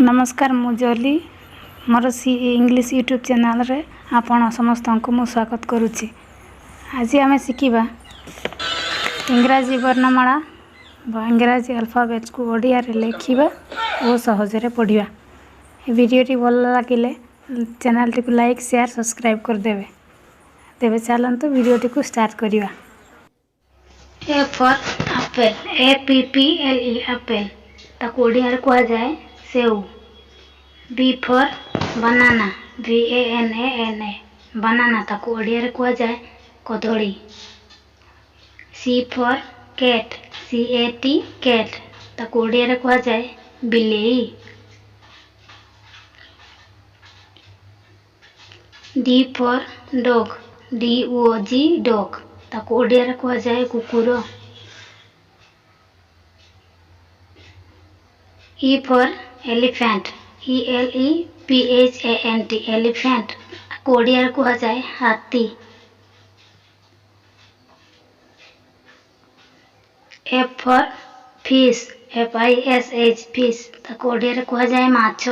नमस्कार मुजली more English YouTube channel रे आपण समस्त को मु स्वागत करुच्ची। आज आम शिखा इंग्राजी वर्णमाला इंग्राजी अल्फाबेट्स को ओडिया रे लिखा और सहजरे पढ़ा। वीडियोटी भल लगे चैनल टी लाइक शेयर सब्सक्राइब करदेवे। तेरे चलते वीडियोटी को स्टार्ट करवा। A for apple APPLE apple ताको ओडिया रे कहा जाए सेव। B for banana BANANA banana ताको ओडिया रे कहा जाए कदली। C for cat CAT cat ताको ओडिया रे कहा जाए बिलेई। D for dog DOG dog ताको ओडिया रे कहा जाए कुकुर। E for elephant ELEPHANT elephant ताको ओडिया रे कहा जाए हाथी। F for fish FISH fish ताको ओडिया रे कहा जाए माछ।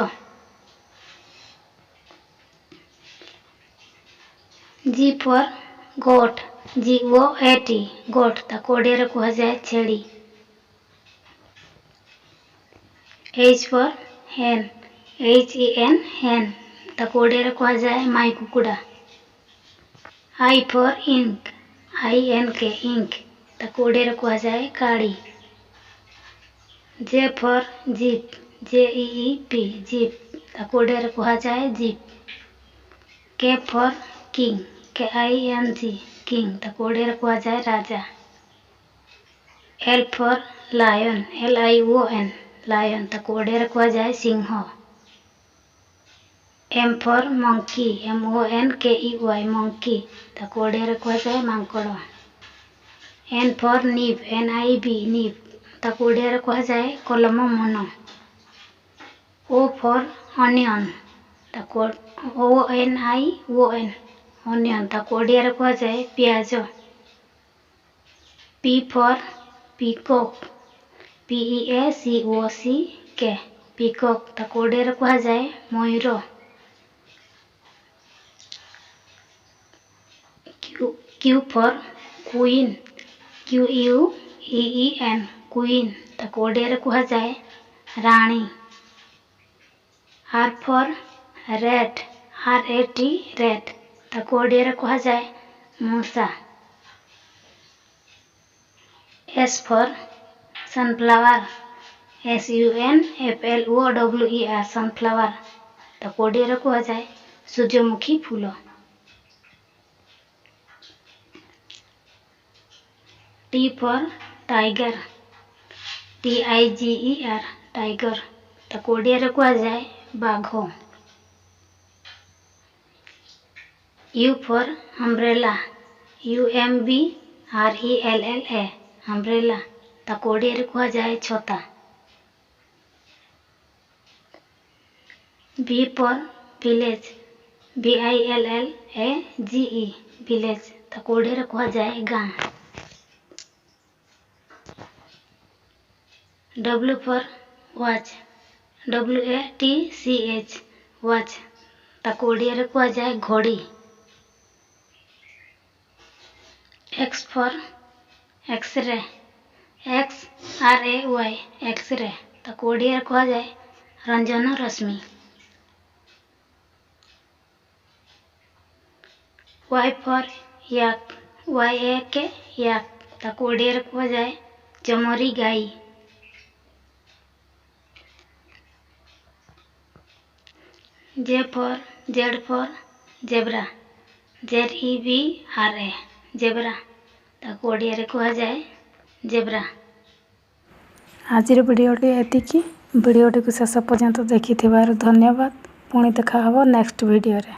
G for goat GOAT goat ताको ओडिया रे कहा जाए छेड़ी। H for hen HEN hen ताको ओडिया रे कहा जाए माई कुकुड़ा। I for ink INK ink ताको ओडिया रे कहा जाए काड़ी। J for jeep JEEP jeep ताको ओडिया रे कहा जाए jeep. K for king KING king ताको ओडिया रे कहा जाए राजा। L for lion LION lion ताको ओडिया रे कहा जाए Singh. M for monkey MONKEY monkey ताको ओडिया रे कहा जाए Mankad. N for nib NIB nib ताको ओडिया रे कहा जाए कलम मन। O फॉर अनियन ताको ONION अनियन ताको ओडिया रे कहा जाए प्याज। P for peacock PEACOCK peacock ताको ओडिया रे कहा जाए मयूर। Q for queen QUEEN queen ताको ओडिया रे कहा जाए रानी। R for rat RAT rat ताको ओडिया रे कहा जाए मूसा। S for sunflower SUNFLOWER sunflower ताको ओडिया रे कहा जाए सूर्यमुखी फूल। T for tiger TIGER tiger ताको ओडिया रे कहा जाए बाघ। U for umbrella UMBRELLA umbrella ताको ओडिया रे कहा जाए छता। V for village VILLAGE village ताको ओडिया रे कहा जाए गाँ। W for watch WATCH watch ताको ओडिया रे कहा जाए घड़ी। X for X-ray XRAY X-ray ताको ओडिया रे कहा जाए रंजन रश्मि। Y फॉर याक YAK याक ताको ओडिया रे कहा जाए चमरी गाई। Z for zebra ZEBRA zebra ताको ओडिया रे कहा जाए जेब्रा। आज वीडियोटी एतिकी वीडियोटी को शेष पर्यंत देखि धन्यवाद। पुणी देखा हबो नेक्स्ट वीडियो रे।